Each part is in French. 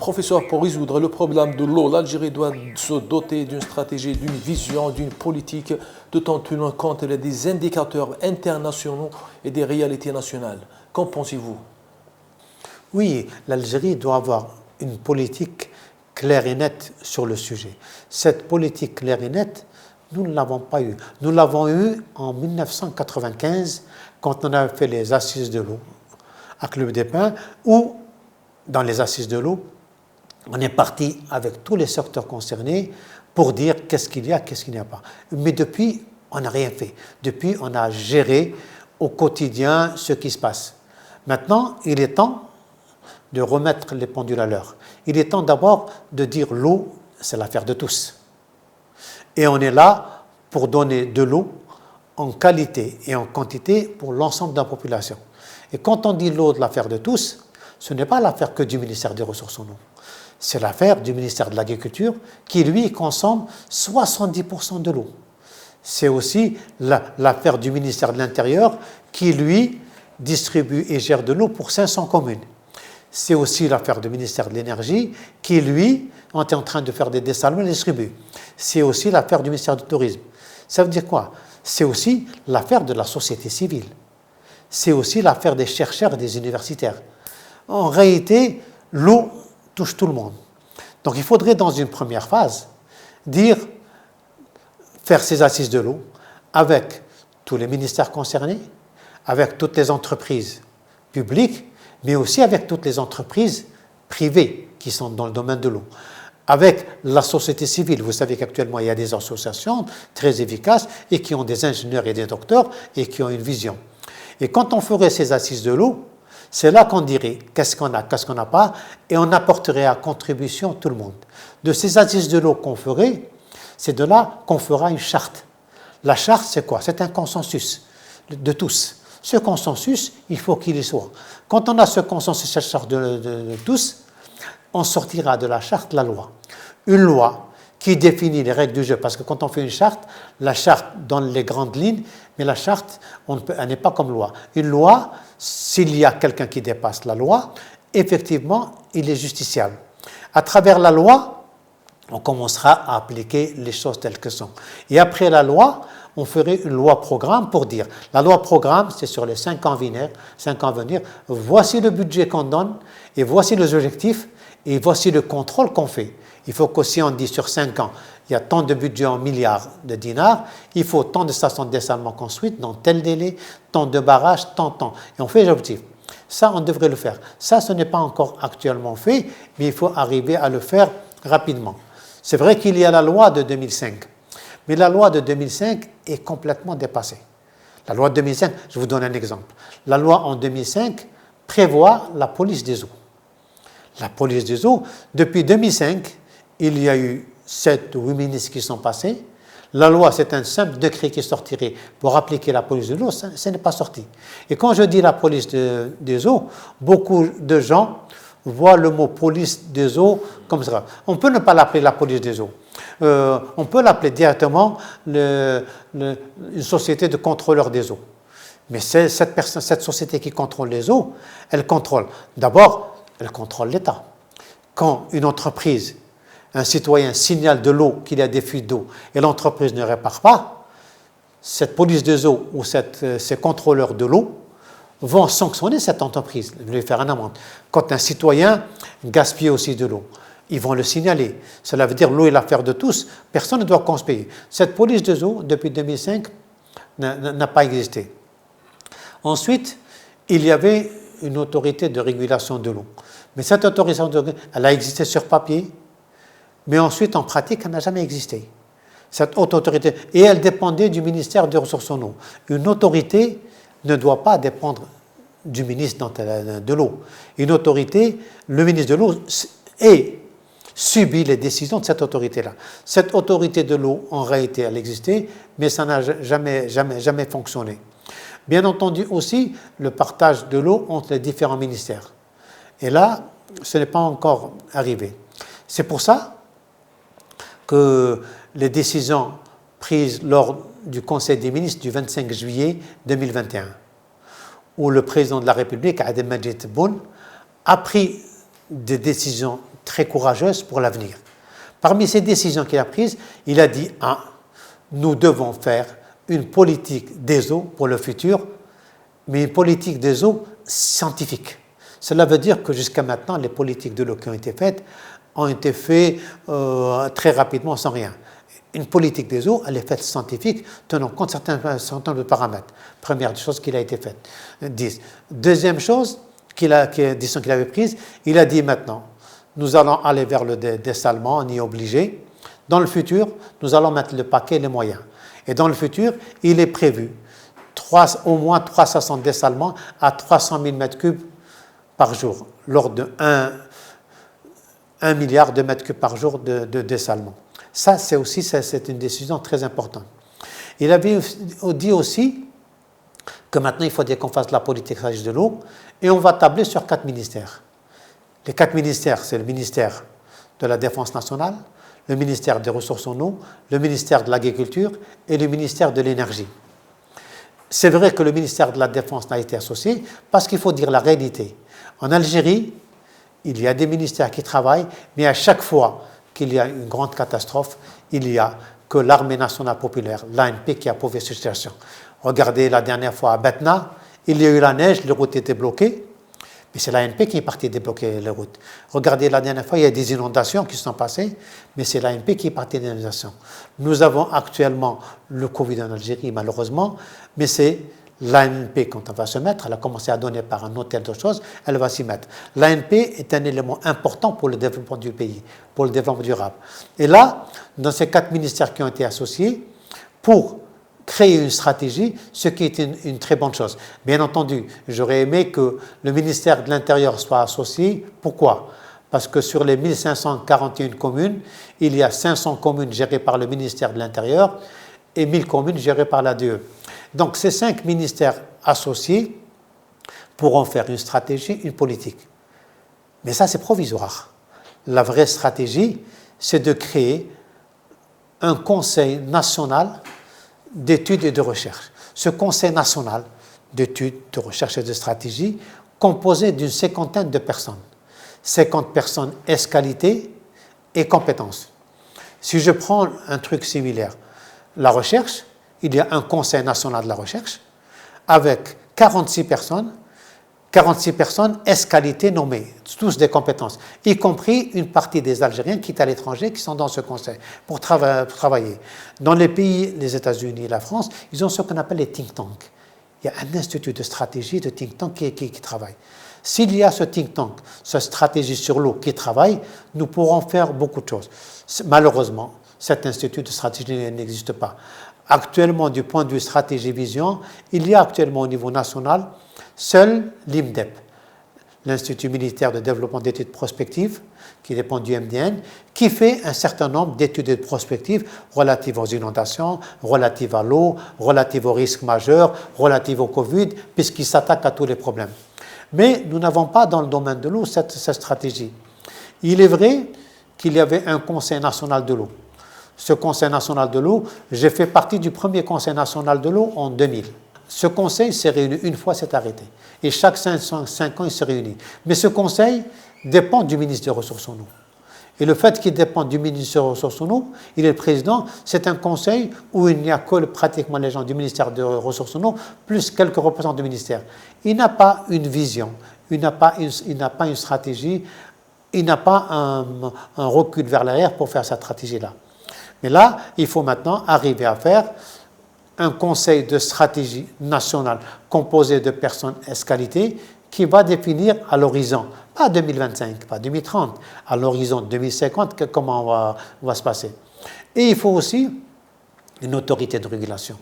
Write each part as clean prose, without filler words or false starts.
Professeur, pour résoudre le problème de l'eau, l'Algérie doit se doter d'une stratégie, d'une vision, d'une politique, tout en tenant compte des indicateurs internationaux et des réalités nationales. Qu'en pensez-vous? Oui, l'Algérie doit avoir une politique claire et nette sur le sujet. Cette politique claire et nette, nous ne l'avons pas eue. Nous l'avons eue en 1995, quand on a fait les assises de l'eau à Club des Pins, où, dans les assises de l'eau, on est parti avec tous les secteurs concernés pour dire qu'est-ce qu'il y a, qu'est-ce qu'il n'y a pas. Mais depuis, on n'a rien fait. Depuis, on a géré au quotidien ce qui se passe. Maintenant, il est temps de remettre les pendules à l'heure. Il est temps d'abord de dire l'eau, c'est l'affaire de tous. Et on est là pour donner de l'eau en qualité et en quantité pour l'ensemble de la population. Et quand on dit l'eau de l'affaire de tous, ce n'est pas l'affaire que du ministère des Ressources en eau. C'est l'affaire du ministère de l'Agriculture qui, lui, consomme 70% de l'eau. C'est aussi l'affaire du ministère de l'Intérieur qui, lui, distribue et gère de l'eau pour 500 communes. C'est aussi l'affaire du ministère de l'Énergie qui, lui, est en train de faire des dessalements et distribue. C'est aussi l'affaire du ministère du Tourisme. Ça veut dire quoi? C'est aussi l'affaire de la société civile. C'est aussi l'affaire des chercheurs et des universitaires. En réalité, l'eau touche tout le monde. Donc il faudrait, dans une première phase, faire ces assises de l'eau avec tous les ministères concernés, avec toutes les entreprises publiques, mais aussi avec toutes les entreprises privées qui sont dans le domaine de l'eau. Avec la société civile, vous savez qu'actuellement il y a des associations très efficaces et qui ont des ingénieurs et des docteurs et qui ont une vision. Et quand on ferait ces assises de l'eau, c'est là qu'on dirait qu'est-ce qu'on a, qu'est-ce qu'on n'a pas, et on apporterait à contribution tout le monde. De ces assises de l'eau qu'on ferait, c'est de là qu'on fera une charte. La charte, c'est quoi? C'est un consensus de tous. Ce consensus, il faut qu'il y soit. Quand on a ce consensus, cette charte de tous, on sortira de la charte la loi. Une loi qui définit les règles du jeu, parce que quand on fait une charte, la charte donne les grandes lignes, mais la charte, elle n'est pas comme loi. Une loi, s'il y a quelqu'un qui dépasse la loi, effectivement, il est justiciable. À travers la loi, on commencera à appliquer les choses telles que sont. Et après la loi, on ferait une loi-programme pour dire, la loi-programme, c'est sur les 5 ans à venir, voici le budget qu'on donne, et voici les objectifs, et voici le contrôle qu'on fait. Il faut qu'aussi on dit sur 5 ans, il y a tant de budget en milliards de dinars, il faut tant de stations de dessalement construites dans tel délai, tant de barrages, tant. Et on fait les objectifs. Ça, on devrait le faire. Ça, ce n'est pas encore actuellement fait, mais il faut arriver à le faire rapidement. C'est vrai qu'il y a la loi de 2005, mais la loi de 2005 est complètement dépassée. La loi de 2005, je vous donne un exemple. La loi en 2005 prévoit la police des eaux. La police des eaux, depuis 2005, il y a eu 7 ou 8 ministres qui sont passés. La loi, c'est un simple décret qui sortirait pour appliquer la police de l'eau, ça n'est pas sorti. Et quand je dis la police des eaux, beaucoup de gens voient le mot police des eaux comme ça. On peut ne pas l'appeler la police des eaux. On peut l'appeler directement une société de contrôleurs des eaux. Mais cette société qui contrôle les eaux, elle contrôle. D'abord, elle contrôle l'État. Quand une entreprise, un citoyen signale de l'eau, qu'il y a des fuites d'eau, et l'entreprise ne répare pas, cette police des eaux ou ces contrôleurs de l'eau vont sanctionner cette entreprise, lui faire une amende. Quand un citoyen gaspille aussi de l'eau, ils vont le signaler. Cela veut dire l'eau est l'affaire de tous, personne ne doit conspayer. Cette police des eaux, depuis 2005, n'a pas existé. Ensuite, il y avait une autorité de régulation de l'eau. Mais cette autorité, elle a existé sur papier, mais ensuite, en pratique, elle n'a jamais existé. Cette haute autorité, et elle dépendait du ministère des Ressources en eau. Une autorité ne doit pas dépendre du ministre de l'eau. Une autorité, le ministre de l'eau subit les décisions de cette autorité-là. Cette autorité de l'eau, en réalité, elle existait, mais ça n'a jamais fonctionné. Bien entendu aussi, le partage de l'eau entre les différents ministères. Et là, ce n'est pas encore arrivé. C'est pour ça que les décisions prises lors du Conseil des ministres du 25 juillet 2021, où le président de la République, Abdelmadjid Tebboune, a pris des décisions très courageuse pour l'avenir. Parmi ces décisions qu'il a prises, il a dit nous devons faire une politique des eaux pour le futur, mais une politique des eaux scientifique. Cela veut dire que jusqu'à maintenant, les politiques de l'eau qui ont été faites très rapidement sans rien. Une politique des eaux, elle est faite scientifique, tenant compte d'un certain nombre de paramètres. Première chose qu'il a été faite. 10. Deuxième chose, décision qu'il avait prise, il a dit maintenant, nous allons aller vers le dessalement, on y est obligé. Dans le futur, nous allons mettre le paquet et les moyens. Et dans le futur, il est prévu au moins 360 dessalements à 300 000 m3 par jour, lors de 1 milliard de mètres cubes par jour de dessalement. Ça, c'est une décision très importante. Il avait dit aussi que maintenant, il faudrait qu'on fasse de la politique de l'eau et on va tabler sur 4 ministères. Les 4 ministères, c'est le ministère de la Défense nationale, le ministère des Ressources en eau, le ministère de l'Agriculture et le ministère de l'Énergie. C'est vrai que le ministère de la Défense n'a été associé parce qu'il faut dire la réalité. En Algérie, il y a des ministères qui travaillent, mais à chaque fois qu'il y a une grande catastrophe, il n'y a que l'armée nationale populaire, l'ANP, qui a prouvé cette situation. Regardez la dernière fois à Batna, il y a eu la neige, les routes étaient bloquées, mais c'est l'ANP qui est partie débloquer les routes. Regardez la dernière fois, il y a des inondations qui se sont passées, mais c'est l'ANP qui est partie des inondations. Nous avons actuellement le Covid en Algérie, malheureusement, mais c'est l'ANP, quand on va se mettre, elle a commencé à donner par un hôtel de choses, elle va s'y mettre. L'ANP est un élément important pour le développement du pays, pour le développement durable. Et là, dans ces 4 ministères qui ont été associés, pour créer une stratégie, ce qui est une très bonne chose. Bien entendu, j'aurais aimé que le ministère de l'Intérieur soit associé. Pourquoi ? Parce que sur les 1541 communes, il y a 500 communes gérées par le ministère de l'Intérieur et 1000 communes gérées par l'ADE. Donc ces 5 ministères associés pourront faire une stratégie, une politique. Mais ça, c'est provisoire. La vraie stratégie, c'est de créer un conseil national d'études et de recherche. Ce conseil national d'études, de recherche et de stratégie, composé d'une 50aine de personnes. 50 personnes qualité et compétences. Si je prends un truc similaire, la recherche, il y a un conseil national de la recherche avec 46 personnes qualité nommées, tous des compétences, y compris une partie des Algériens qui sont à l'étranger, qui sont dans ce conseil pour travailler. Dans les pays, les États-Unis et la France, ils ont ce qu'on appelle les think tanks. Il y a un institut de stratégie, de think tank qui travaille. S'il y a ce think tank, cette stratégie sur l'eau qui travaille, nous pourrons faire beaucoup de choses. Malheureusement, cet institut de stratégie n'existe pas. Actuellement, du point de vue stratégie vision, il y a actuellement au niveau national seul l'IMDEP, l'Institut militaire de développement d'études prospectives, qui dépend du MDN, qui fait un certain nombre d'études et de prospectives relatives aux inondations, relatives à l'eau, relatives aux risques majeurs, relatives au Covid, puisqu'il s'attaque à tous les problèmes. Mais nous n'avons pas dans le domaine de l'eau cette stratégie. Il est vrai qu'il y avait un Conseil national de l'eau. Ce Conseil national de l'eau, j'ai fait partie du premier Conseil national de l'eau en 2000. Ce conseil s'est réuni une fois, s'est arrêté. Et chaque 5 ans, il se réunit. Mais ce conseil dépend du ministre des Ressources en eau. Et le fait qu'il dépend du ministre des Ressources en eau, il est le président, c'est un conseil où il n'y a que pratiquement les gens du ministère des Ressources en eau, plus quelques représentants du ministère. Il n'a pas une vision, il n'a pas une stratégie, il n'a pas un recul vers l'arrière pour faire cette stratégie-là. Mais là, il faut maintenant arriver à faire un conseil de stratégie nationale composé de personnes qualité qui va définir à l'horizon, pas 2025, pas 2030, à l'horizon 2050, comment on va se passer. Et il faut aussi une autorité de régulation.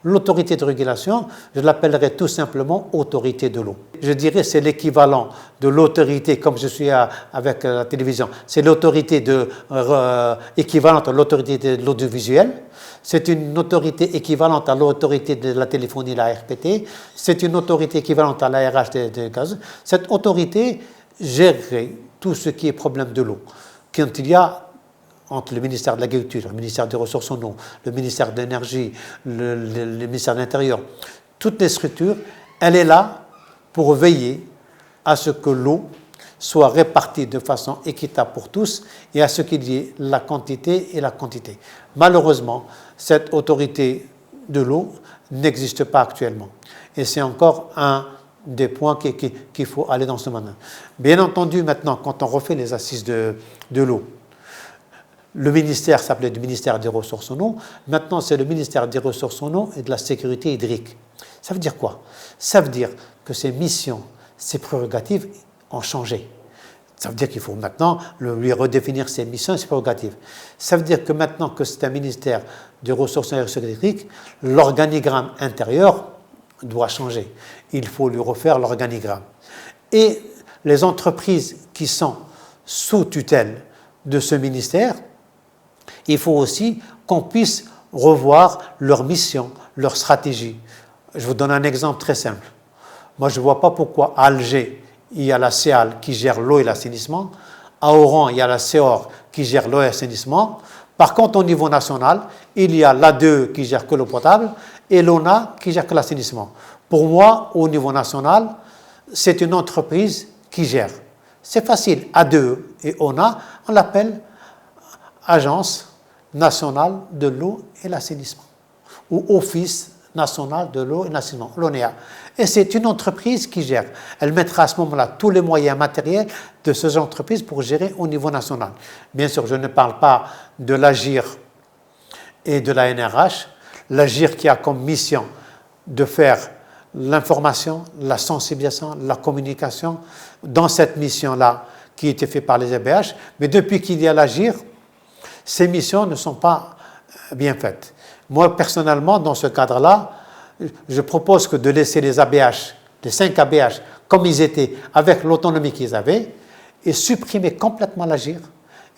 L'autorité de régulation, je l'appellerai tout simplement autorité de l'eau. Je dirais c'est l'équivalent de l'autorité, comme je suis avec la télévision, c'est l'autorité équivalente à l'autorité de l'audiovisuel. C'est une autorité équivalente à l'autorité de la téléphonie, la RPT. C'est une autorité équivalente à l'ARH des gaz. Cette autorité gérerait tout ce qui est problème de l'eau. Quand il y a entre le ministère de l'Agriculture, le ministère des Ressources en eau, le ministère de l'Énergie, le ministère de l'Intérieur, toutes les structures, elle est là pour veiller à ce que l'eau soit répartie de façon équitable pour tous et à ce qu'il y ait la quantité et la quantité. Malheureusement, cette autorité de l'eau n'existe pas actuellement. Et c'est encore un des points qu'il faut aller dans ce domaine. Bien entendu, maintenant, quand on refait les assises de l'eau, le ministère s'appelait le ministère des ressources en eau. Maintenant, c'est le ministère des ressources en eau et de la sécurité hydrique. Ça veut dire quoi? Ça veut dire que ses missions, ses prérogatives ont changé. Ça veut dire qu'il faut maintenant lui redéfinir ses missions et ses prérogatives. Ça veut dire que maintenant que c'est un ministère des ressources en eau et de la sécurité hydrique, l'organigramme intérieur doit changer. Il faut lui refaire l'organigramme. Et les entreprises qui sont sous tutelle de ce ministère, il faut aussi qu'on puisse revoir leur mission, leur stratégie. Je vous donne un exemple très simple. Moi, je ne vois pas pourquoi à Alger, il y a la CEAL qui gère l'eau et l'assainissement. À Oran, il y a la CEOR qui gère l'eau et l'assainissement. Par contre, au niveau national, il y a l'ADE qui gère que l'eau potable et l'ONA qui gère que l'assainissement. Pour moi, au niveau national, c'est une entreprise qui gère. C'est facile. ADE et ONA, on l'appelle Agence nationale de l'eau et l'assainissement ou Office national de l'eau et l'assainissement, l'ONEA. Et c'est une entreprise qui gère. Elle mettra à ce moment-là tous les moyens matériels de ces entreprises pour gérer au niveau national. Bien sûr, je ne parle pas de l'AGIR et de la NRH. L'AGIR qui a comme mission de faire l'information, la sensibilisation, la communication dans cette mission-là qui était faite par les ABH. Mais depuis qu'il y a l'AGIR, ces missions ne sont pas bien faites. Moi, personnellement, dans ce cadre-là, je propose que de laisser les ABH, les 5 ABH, comme ils étaient, avec l'autonomie qu'ils avaient, et supprimer complètement l'AGIR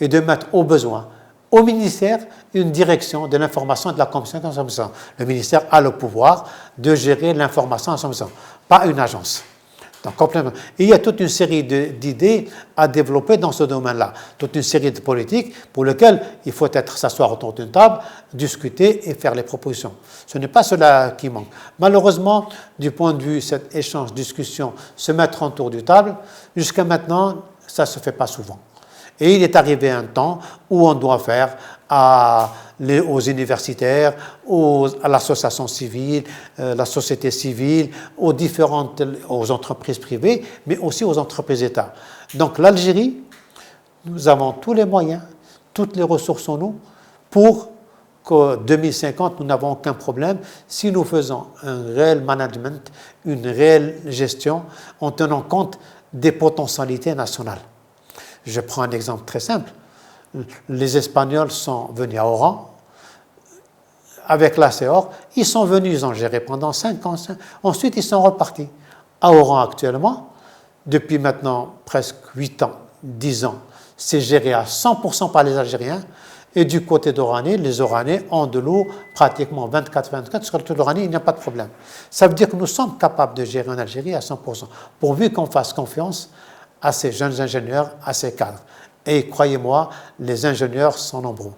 et de mettre au besoin au ministère une direction de l'information et de la communication à 100%. Le ministère a le pouvoir de gérer l'information à 100%, pas une agence. Donc, complètement. Et il y a toute une série d'idées à développer dans ce domaine-là, toute une série de politiques pour lesquelles il faut s'asseoir autour d'une table, discuter et faire les propositions. Ce n'est pas cela qui manque. Malheureusement, du point de vue cet échange, discussion, se mettre autour d'une table, jusqu'à maintenant, ça ne se fait pas souvent. Et il est arrivé un temps où on doit faire aux universitaires, à l'association civile, la société civile, aux entreprises privées, mais aussi aux entreprises d'État. Donc l'Algérie, nous avons tous les moyens, toutes les ressources en nous pour qu'en 2050, nous n'avons aucun problème si nous faisons un réel management, une réelle gestion en tenant compte des potentialités nationales. Je prends un exemple très simple. Les Espagnols sont venus à Oran avec la CEOR. Ils sont venus, ils ont géré pendant 5 ans. Ensuite, ils sont repartis. À Oran actuellement, depuis maintenant presque 8 ans, 10 ans, c'est géré à 100% par les Algériens. Et du côté d'Oranais, les Oranais ont de l'eau pratiquement 24/24. Sur toute l'Oranie, il n'y a pas de problème. Ça veut dire que nous sommes capables de gérer en Algérie à 100%, pourvu qu'on fasse confiance à ces jeunes ingénieurs, à ces cadres. Et croyez-moi, les ingénieurs sont nombreux.